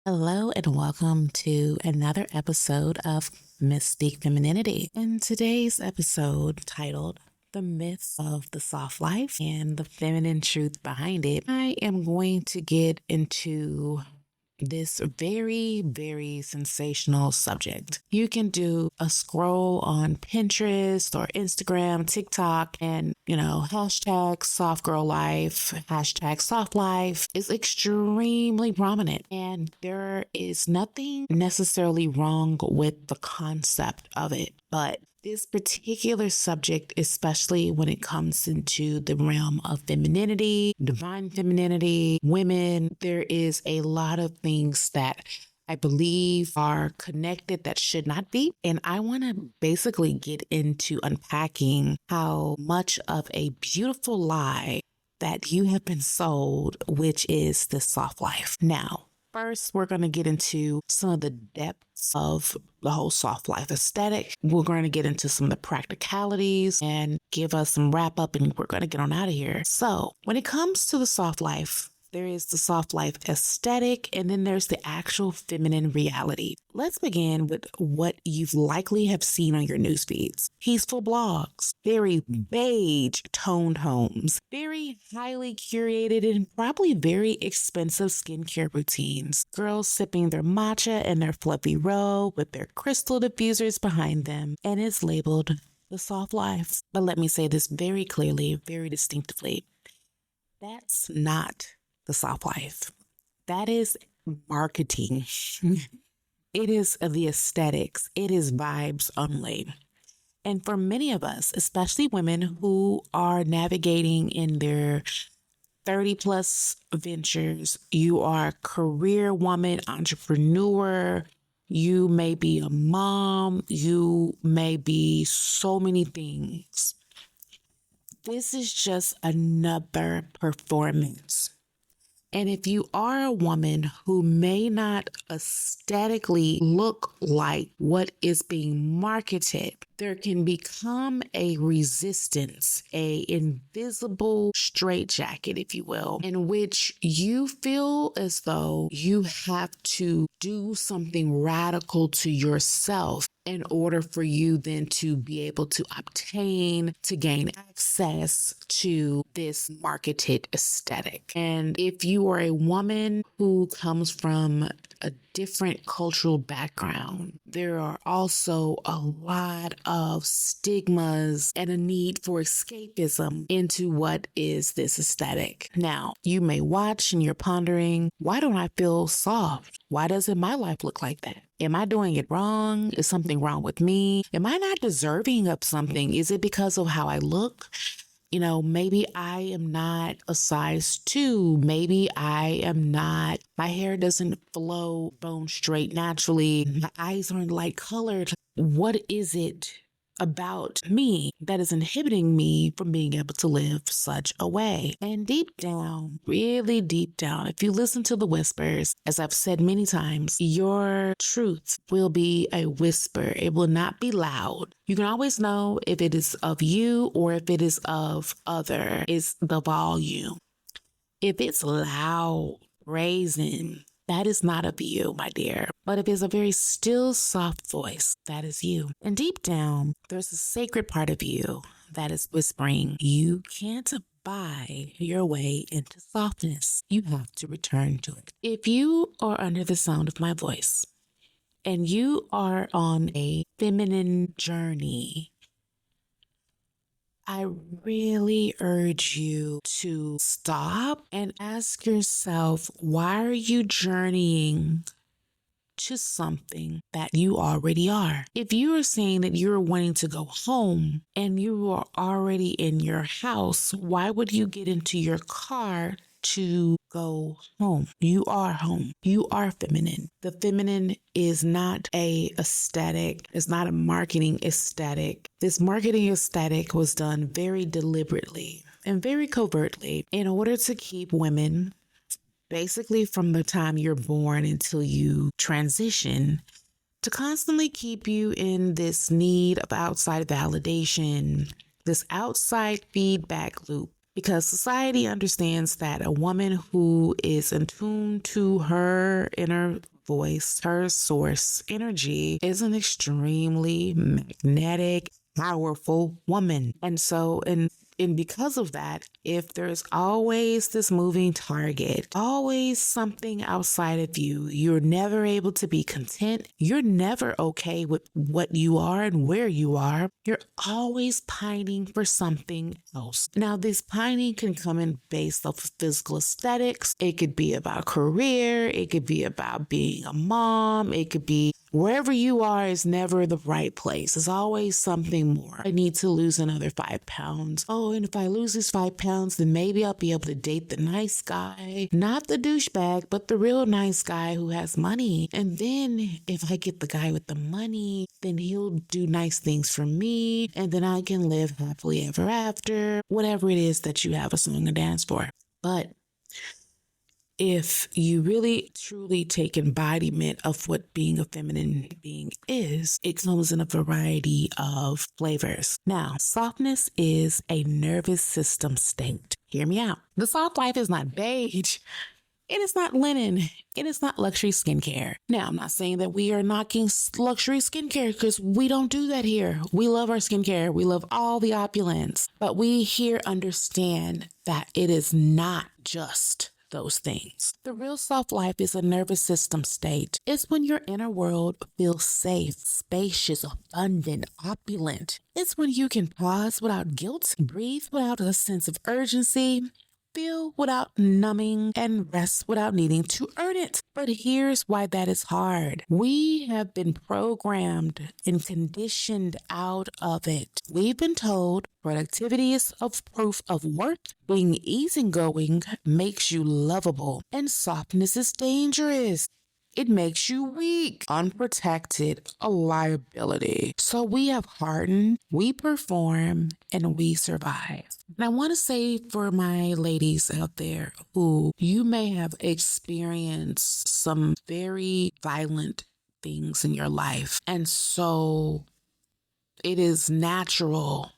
Hello and welcome to another episode of Mystique Femininity. In today's episode titled The Myths of the Soft Life and the Feminine Truth Behind It, I am going to get into this very sensational subject. You can do a scroll on Pinterest or Instagram, TikTok, and hashtag soft girl life, hashtag soft life is extremely prominent. And there is nothing necessarily wrong with the concept of it, but this particular subject, especially when it comes into the realm of femininity, divine femininity, women, there is a lot of things that I believe are connected that should not be. And I want to basically get into unpacking how much of a beautiful lie that you have been sold, which is the soft life. Now, first, we're going to get into some of the depths of the whole soft life aesthetic. We're going to get into some of the practicalities and give us some wrap up, and we're going to get on out of here. So when it comes to the soft life, there is the soft life aesthetic, and then there's the actual feminine reality. Let's begin with what you've likely have seen on your news feeds. Peaceful blogs, very beige toned homes, very highly curated and probably very expensive skincare routines. Girls sipping their matcha in their fluffy robe with their crystal diffusers behind them, and it's labeled the soft life. But let me say this very clearly, very distinctively. That's not the soft life. That is marketing. It is the aesthetics. It is vibes only. And for many of us, especially women who are navigating in their 30 plus ventures, you are a career woman, entrepreneur, you may be a mom, you may be so many things. This is just another performance. And if you are a woman who may not aesthetically look like what is being marketed, there can become a resistance, a invisible straitjacket, if you will, in which you feel as though you have to do something radical to yourself in order for you then to be able to obtain, to gain access to this marketed aesthetic. And if you are a woman who comes from a different cultural background, there are also a lot of stigmas and a need for escapism into what is this aesthetic. Now, you may watch and you're pondering, why don't I feel soft? Why doesn't my life look like that? Am I doing it wrong? Is something wrong with me? Am I not deserving of something? Is it because of how I look? Maybe I am not a size 2. Maybe I am not, my hair doesn't flow bone straight naturally. My eyes aren't light colored. What is it about me that is inhibiting me from being able to live such a way? And deep down, really deep down, if you listen to the whispers, as I've said many times, your truth will be a whisper. It will not be loud. You can always know if it is of you or if it is of other. It's the volume. If it's loud, brazen, that is not of you, my dear. But if it's a very still, soft voice, that is you. And deep down, there's a sacred part of you that is whispering, you can't buy your way into softness. You have to return to it. If you are under the sound of my voice and you are on a feminine journey, I really urge you to stop and ask yourself, why are you journeying to something that you already are? If you are saying that you're wanting to go home and you are already in your house, why would you get into your car to go home? You are home. You are feminine. The feminine is not a aesthetic. It's not a marketing aesthetic. This marketing aesthetic was done very deliberately and very covertly in order to keep women, basically from the time you're born until you transition, to constantly keep you in this need of outside validation, this outside feedback loop. Because society understands that a woman who is in tune to her inner voice, her source energy is an extremely magnetic, powerful woman. And because of that, if there's always this moving target, always something outside of you, you're never able to be content. You're never okay with what you are and where you are. You're always pining for something else. Now, this pining can come in based off of physical aesthetics. It could be about career. It could be about being a mom. It could be wherever you are is never the right place. There's always something more. I need to lose another 5 pounds. Oh, and if I lose these 5 pounds, then maybe I'll be able to date the nice guy. Not the douchebag, but the real nice guy who has money. And then if I get the guy with the money, then he'll do nice things for me. And then I can live happily ever after. Whatever it is that you have a song and dance for. But if you really truly take embodiment of what being a feminine being is, it comes in a variety of flavors. Now, softness is a nervous system state. Hear me out. The soft life is not beige. It is not linen. It is not luxury skincare. Now, I'm not saying that we are knocking luxury skincare because we don't do that here. We love our skincare. We love all the opulence. But we here understand that it is not just those things. The real soft life is a nervous system state. It's when your inner world feels safe, spacious, abundant, opulent. It's when you can pause without guilt, breathe without a sense of urgency, feel without numbing, and rest without needing to earn it. But here's why that is hard. We have been programmed and conditioned out of it. We've been told productivity is of proof of worth. Being easygoing makes you lovable, and softness is dangerous. It makes you weak, unprotected, a liability. So we have hardened, we perform, and we survive. And I want to say for my ladies out there who you may have experienced some very violent things in your life. And so it is natural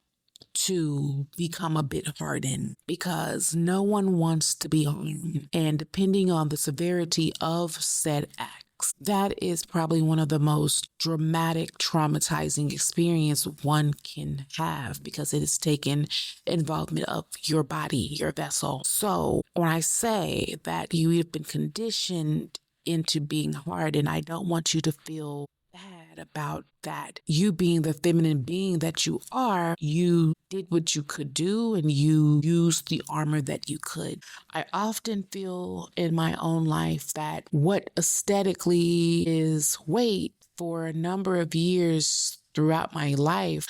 to become a bit hardened because no one wants to be harmed. And depending on the severity of said acts, that is probably one of the most dramatic, traumatizing experience one can have because it has taken involvement of your body, your vessel. So when I say that you have been conditioned into being hardened, I don't want you to feel bad about that. You being the feminine being that you are, you did what you could do and you used the armor that you could. I often feel in my own life that what aesthetically is weight for a number of years throughout my life,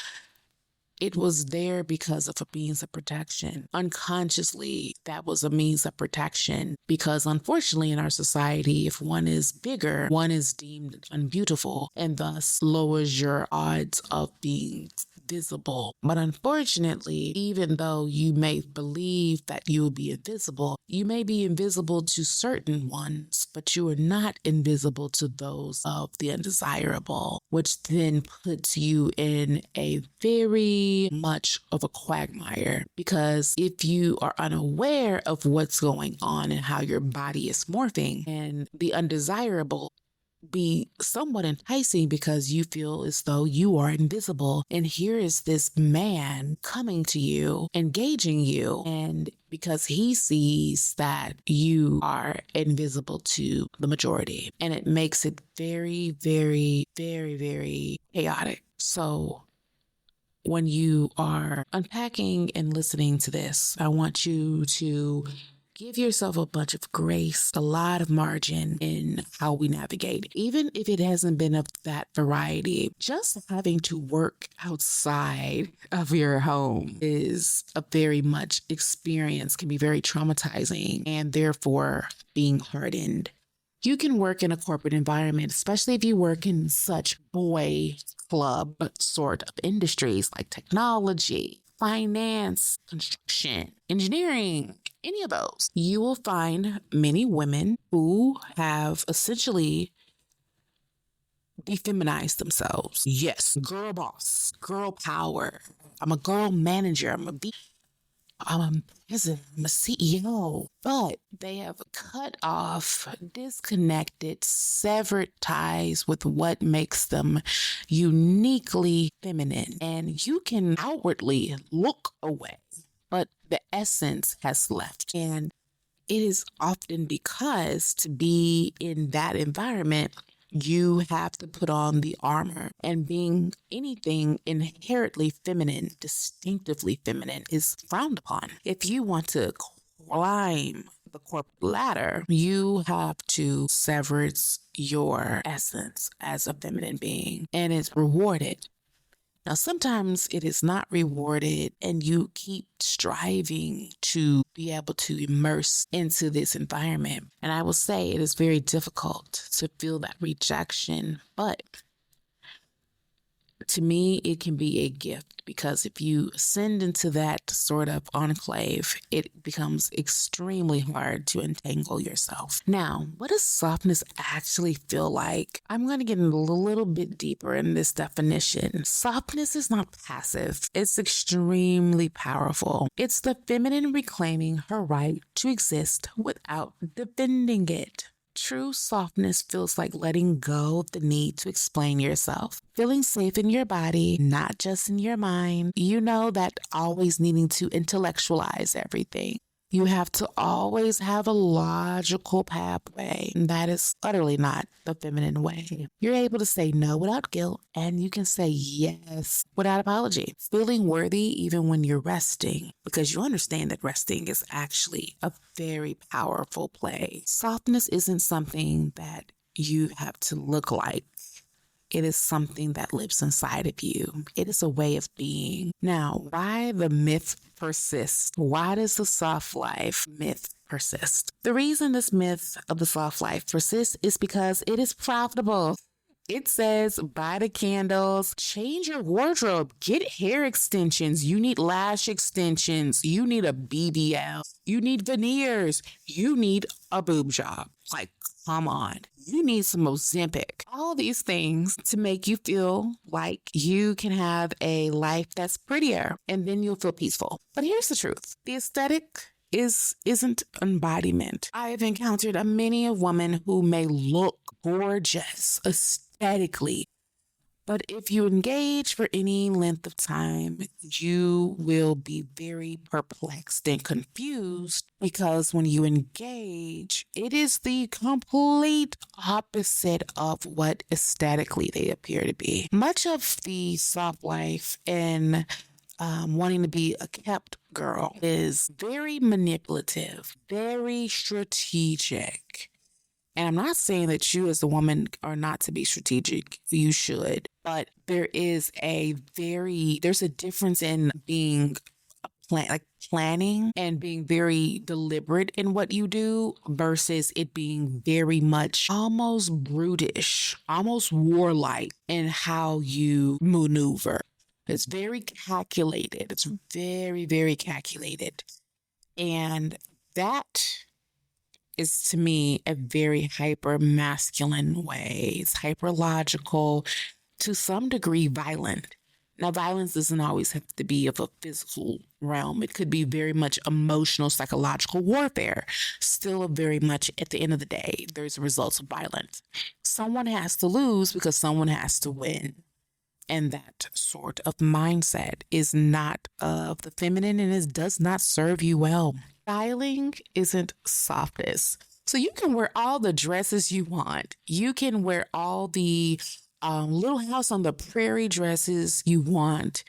it was there because of a means of protection. Unconsciously, that was a means of protection because unfortunately in our society, if one is bigger, one is deemed unbeautiful and thus lowers your odds of being visible. But unfortunately, even though you may believe that you will be invisible, you may be invisible to certain ones, but you are not invisible to those of the undesirable, which then puts you in a very much of a quagmire. Because if you are unaware of what's going on and how your body is morphing, and the undesirable be somewhat enticing because you feel as though you are invisible. And here is this man coming to you, engaging you, and because he sees that you are invisible to the majority. And it makes it very, very, very, very chaotic. So when you are unpacking and listening to this, I want you to give yourself a bunch of grace, a lot of margin in how we navigate. Even if it hasn't been of that variety, just having to work outside of your home is a very much experience, can be very traumatizing, and therefore being hardened. You can work in a corporate environment, especially if you work in such boy club sort of industries like technology, finance, construction, engineering, any of those. You will find many women who have essentially defeminized themselves. Yes, girl boss, girl power. I'm a girl manager. president, I'm a CEO, but they have cut off, disconnected, severed ties with what makes them uniquely feminine. And you can outwardly look away, but the essence has left. And it is often because to be in that environment, you have to put on the armor, and being anything inherently feminine, distinctively feminine, is frowned upon. If you want to climb the corporate ladder, you have to sever your essence as a feminine being, and it's rewarded. Now, sometimes it is not rewarded, and you keep striving to be able to immerse into this environment. And I will say it is very difficult to feel that rejection, but to me, it can be a gift, because if you ascend into that sort of enclave, it becomes extremely hard to entangle yourself. Now, what does softness actually feel like? I'm going to get a little bit deeper in this definition. Softness is not passive. It's extremely powerful. It's the feminine reclaiming her right to exist without defending it. True softness feels like letting go of the need to explain yourself, feeling safe in your body, not just in your mind. You know, that always needing to intellectualize everything. You have to always have a logical pathway. And that is utterly not the feminine way. You're able to say no without guilt, and you can say yes without apology. Feeling worthy even when you're resting, because you understand that resting is actually a very powerful play. Softness isn't something that you have to look like. It is something that lives inside of you. It is a way of being. Now, why the myth persists? Why does the soft life myth persist? The reason this myth of the soft life persists is because it is profitable. It says, buy the candles, change your wardrobe, get hair extensions. You need lash extensions. You need a BBL. You need veneers. You need a boob job. Like, come on. You need some Ozempic. All these things to make you feel like you can have a life that's prettier, and then you'll feel peaceful. But here's the truth. The aesthetic isn't embodiment. I have encountered many a woman who may look gorgeous aesthetically, but if you engage for any length of time, you will be very perplexed and confused, because when you engage, it is the complete opposite of what aesthetically they appear to be. Much of the soft life and wanting to be a kept girl is very manipulative, very strategic. And I'm not saying that you as a woman are not to be strategic. You should. But there's a difference in being planning and being very deliberate in what you do versus it being very much almost brutish, almost warlike in how you maneuver. It's very calculated. It's very, very calculated. And that is, to me, a very hyper masculine way. It's hyper logical, to some degree violent. Now, violence doesn't always have to be of a physical realm. It could be very much emotional, psychological warfare. Still very much, at the end of the day, there's results of violence. Someone has to lose because someone has to win. And that sort of mindset is not of the feminine, and it does not serve you well. Styling isn't softness. So you can wear all the dresses you want. You can wear all the Little House on the Prairie dresses you want,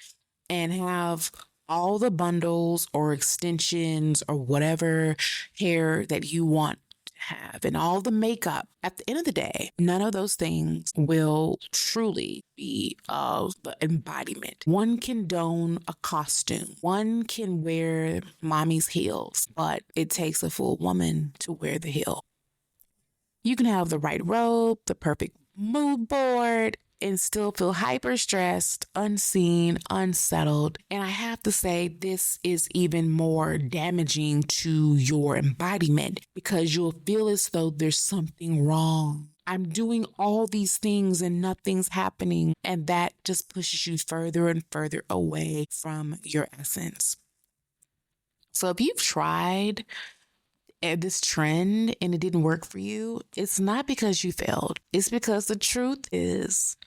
and have all the bundles or extensions or whatever hair that you want to have, and all the makeup. At the end of the day, none of those things will truly be of the embodiment. One can don a costume. One can wear mommy's heels, but it takes a full woman to wear the heel. You can have the right robe, the perfect mood board, and still feel hyper stressed, unseen, unsettled. And I have to say, this is even more damaging to your embodiment, because you'll feel as though there's something wrong. I'm doing all these things and nothing's happening. And that just pushes you further and further away from your essence. So if you've tried this trend and it didn't work for you, it's not because you failed. It's because the truth is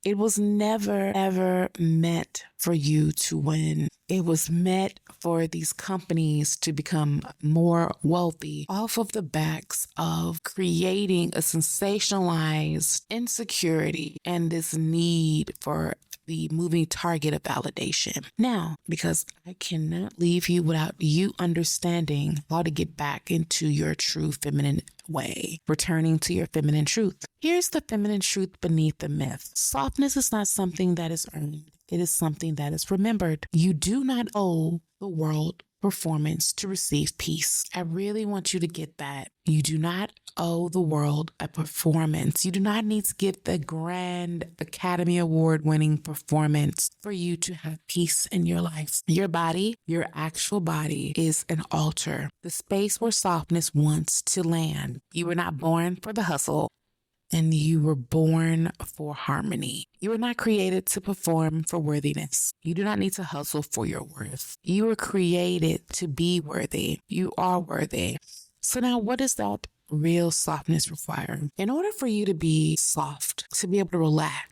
it was never, ever meant for you to win. It was meant for these companies to become more wealthy off of the backs of creating a sensationalized insecurity and this need for the moving target of validation. Now, because I cannot leave you without you understanding how to get back into your true feminine way, returning to your feminine truth. Here's the feminine truth beneath the myth. Softness is not something that is earned. It is something that is remembered. You do not owe the world performance to receive peace. I really want you to get that. You do not owe the world a performance. You do not need to get the grand Academy Award winning performance for you to have peace in your life. Your body, your actual body, is an altar, the space where softness wants to land. You were not born for the hustle, and you were born for harmony. You were not created to perform for worthiness. You do not need to hustle for your worth. You were created to be worthy. You are worthy. So now, what does that real softness require? In order for you to be soft, to be able to relax,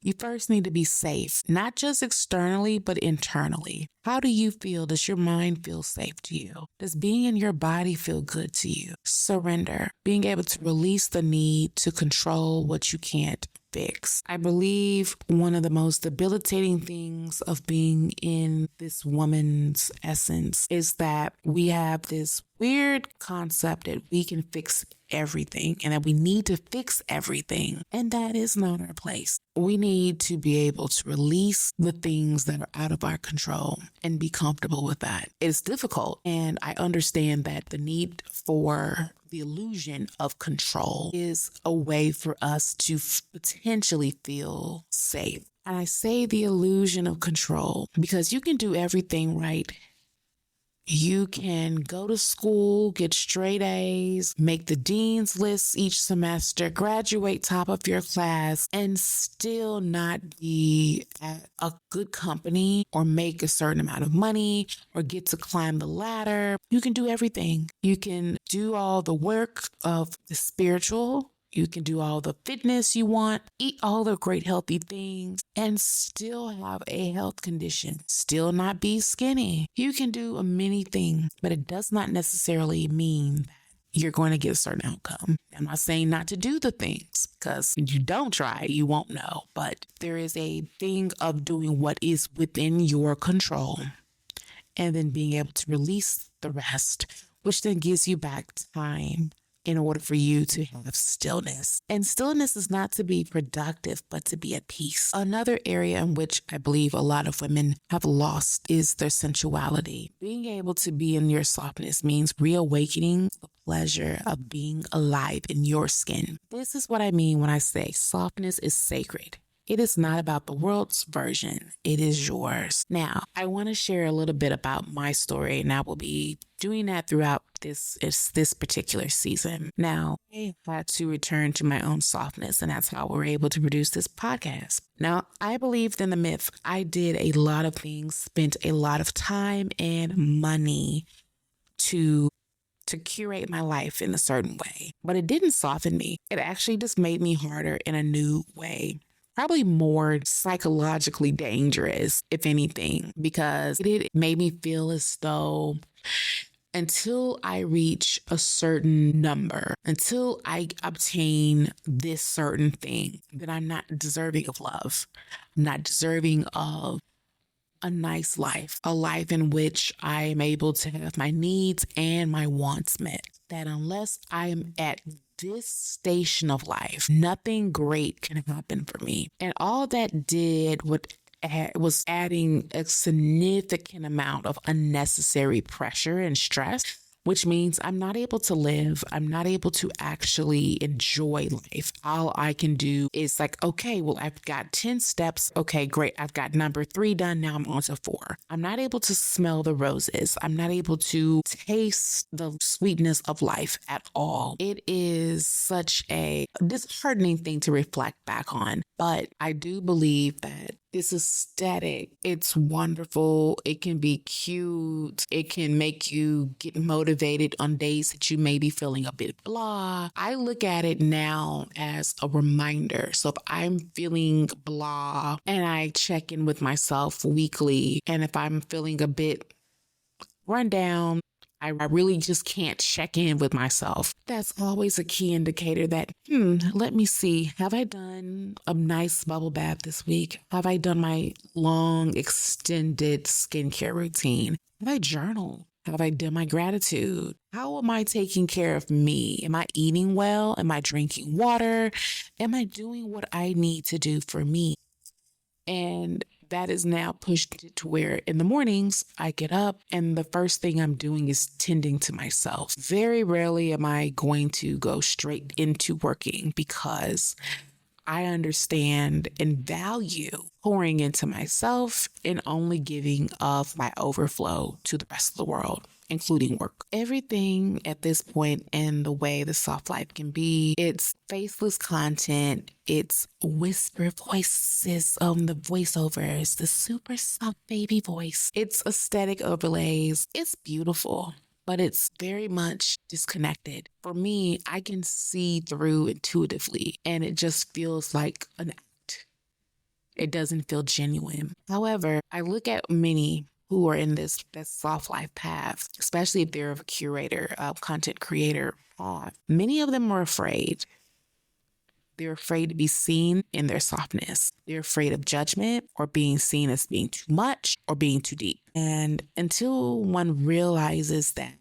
you first need to be safe, not just externally, but internally. How do you feel? Does your mind feel safe to you? Does being in your body feel good to you? Surrender, being able to release the need to control what you can't fix. I believe one of the most debilitating things of being in this woman's essence is that we have this weird concept that we can fix everything and that we need to fix everything. And that is not our place. We need to be able to release the things that are out of our control and be comfortable with that. It's difficult. And I understand that the need for the illusion of control is a way for us to potentially feel safe. And I say the illusion of control because you can do everything right. You can go to school, get straight A's, make the dean's list each semester, graduate top of your class, and still not be at a good company or make a certain amount of money or get to climb the ladder. You can do everything. You can do all the work of the spiritual. You can do all the fitness you want, eat all the great healthy things, and still have a health condition, still not be skinny. You can do many things, but it does not necessarily mean that you're going to get a certain outcome. I'm not saying not to do the things because if you don't try, you won't know. But there is a thing of doing what is within your control and then being able to release the rest, which then gives you back time in order for you to have stillness. And stillness is not to be productive, but to be at peace. Another area in which I believe a lot of women have lost is their sensuality. Being able to be in your softness means reawakening the pleasure of being alive in your skin. This is what I mean when I say softness is sacred. It is not about the world's version. It is yours. Now, I want to share a little bit about my story, and I will be doing that throughout this particular season. Now, I had to return to my own softness, and that's how we're able to produce this podcast. Now, I believed in the myth. I did a lot of things, spent a lot of time and money to curate my life in a certain way, but it didn't soften me. It actually just made me harder in a new way. Probably more psychologically dangerous, if anything, because it made me feel as though until I reach a certain number, until I obtain this certain thing, then I'm not deserving of love, not deserving of a nice life, a life in which I am able to have my needs and my wants met. That unless I am at this station of life, nothing great can happen for me. And all that did was adding a significant amount of unnecessary pressure and stress, which means I'm not able to live. I'm not able to actually enjoy life. All I can do is like, okay, well, I've got 10 steps. Okay, great. I've got number 3 done. Now I'm on to 4. I'm not able to smell the roses. I'm not able to taste the sweetness of life at all. It is such a disheartening thing to reflect back on. But I do believe that this aesthetic. It's wonderful. It can be cute. It can make you get motivated on days that you may be feeling a bit blah. I look at it now as a reminder. So if I'm feeling blah and I check in with myself weekly, and if I'm feeling a bit run down, I really just can't check in with myself. That's always a key indicator that, let me see. Have I done a nice bubble bath this week? Have I done my long, extended skincare routine? Have I journaled? Have I done my gratitude? How am I taking care of me? Am I eating well? Am I drinking water? Am I doing what I need to do for me? And that is now pushed to where in the mornings I get up and the first thing I'm doing is tending to myself. Very rarely am I going to go straight into working because I understand and value pouring into myself and only giving of my overflow to the rest of the world, including work. Everything at this point in the way the soft life can be, it's faceless content, it's whisper voices on the voiceovers, the super soft baby voice. It's aesthetic overlays. It's beautiful, but it's very much disconnected. For me, I can see through intuitively, and it just feels like an act. It doesn't feel genuine. However, I look at many who are in this soft life path, especially if they're a curator, a content creator. Many of them are afraid. They're afraid to be seen in their softness. They're afraid of judgment or being seen as being too much or being too deep. And until one realizes that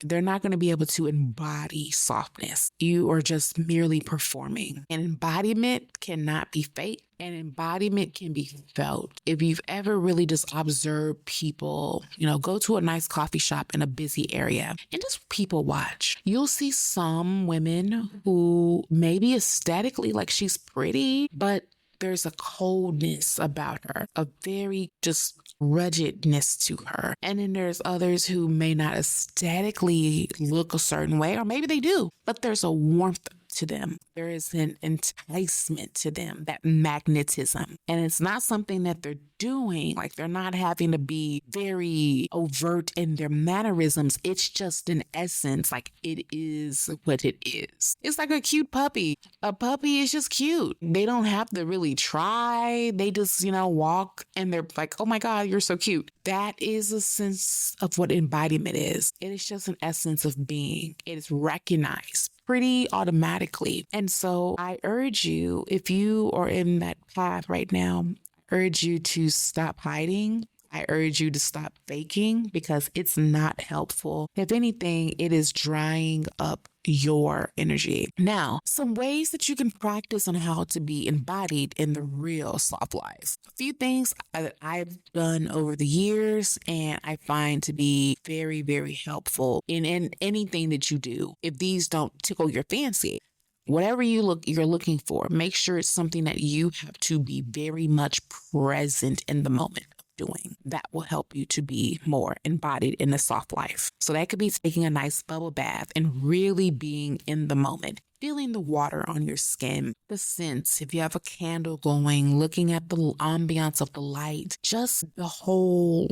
they're not going to be able to embody softness, you are just merely performing. An embodiment cannot be fake. An embodiment can be felt. If you've ever really just observed people, go to a nice coffee shop in a busy area and just people watch. You'll see some women who maybe aesthetically like she's pretty, but there's a coldness about her, a very just ruggedness to her. And then there's others who may not aesthetically look a certain way, or maybe they do, but there's a warmth to them. There is an enticement to them, that magnetism. And it's not something that they're doing. Like they're not having to be very overt in their mannerisms. It's just an essence. Like it is what it is. It's like a cute puppy. A puppy is just cute. They don't have to really try. They just, walk and they're like, oh my God, you're so cute. That is a sense of what embodiment is. It is just an essence of being. It is recognized pretty automatically. And so I urge you, if you are in that path right now, I urge you to stop hiding. I urge you to stop faking because it's not helpful. If anything, it is drying up your energy. Now, some ways that you can practice on how to be embodied in the real soft life. A few things that I've done over the years and I find to be very, very helpful in anything that you do. If these don't tickle your fancy, whatever you're looking for, make sure it's something that you have to be very much present in the moment doing. That will help you to be more embodied in the soft life. So that could be taking a nice bubble bath and really being in the moment, feeling the water on your skin, the scents, if you have a candle going, looking at the ambiance of the light, just the whole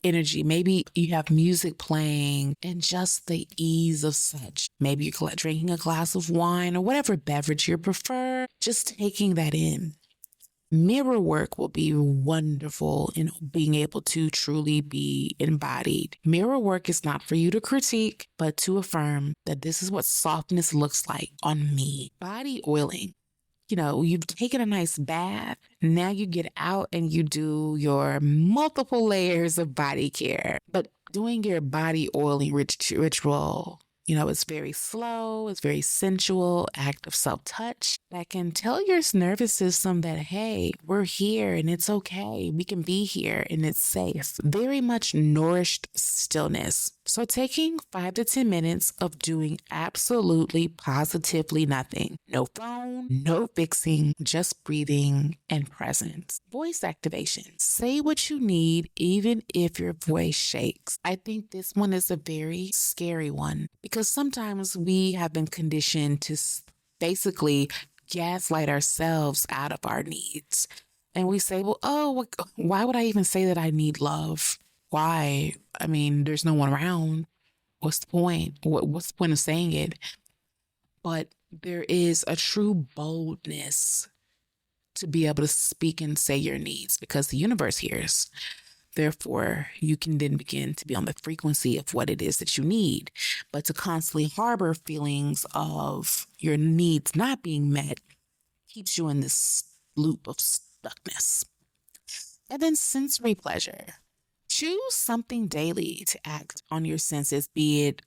energy. Maybe you have music playing and just the ease of such. Maybe you're drinking a glass of wine or whatever beverage you prefer, just taking that in. Mirror work will be wonderful in being able to truly be embodied. Mirror work is not for you to critique, but to affirm that this is what softness looks like on me. Body oiling. You've taken a nice bath. Now you get out and you do your multiple layers of body care. But doing your body oiling ritual, it's very slow, it's very sensual, act of self-touch that can tell your nervous system that, hey, we're here and it's okay. We can be here and it's safe. Very much nourished stillness. So taking 5 to 10 minutes of doing absolutely positively nothing. No phone, no fixing, just breathing and presence. Voice activation. Say what you need even if your voice shakes. I think this one is a very scary one because sometimes we have been conditioned to basically gaslight ourselves out of our needs. And we say, well, oh, why would I even say that I need love? Why? I mean, there's no one around. What's the point? What's the point of saying it? But there is a true boldness to be able to speak and say your needs because the universe hears. Therefore, you can then begin to be on the frequency of what it is that you need. But to constantly harbor feelings of your needs not being met keeps you in this loop of stuckness. And then sensory pleasure. Choose something daily to act on your senses, be it,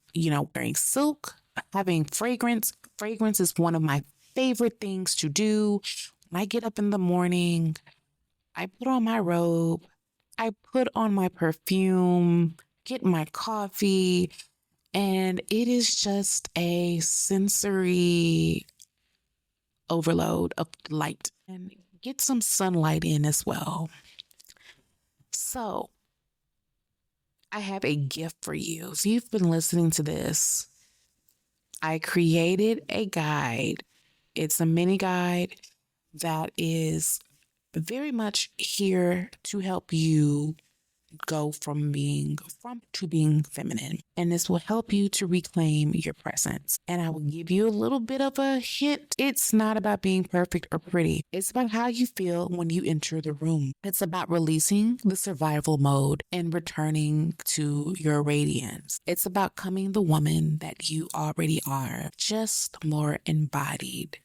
wearing silk, having fragrance. Fragrance is one of my favorite things to do. When I get up in the morning, I put on my robe, I put on my perfume, get my coffee, and it is just a sensory overload of light. And get some sunlight in as well. So, I have a gift for you. If you've been listening to this, I created a guide. It's a mini guide that is very much here to help you go from being to being feminine. And this will help you to reclaim your presence. And I will give you a little bit of a hint. It's not about being perfect or pretty. It's about how you feel when you enter the room. It's about releasing the survival mode and returning to your radiance. It's about becoming the woman that you already are, just more embodied.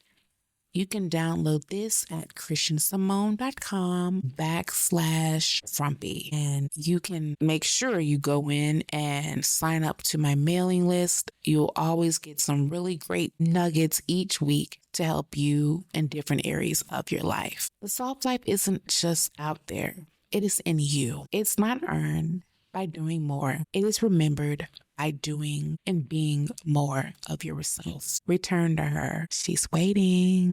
You can download this at christiansimone.com/frumpy. And you can make sure you go in and sign up to my mailing list. You'll always get some really great nuggets each week to help you in different areas of your life. The soft life isn't just out there. It is in you. It's not earned by doing more. It is remembered by doing and being more of yourself. Return to her. She's waiting.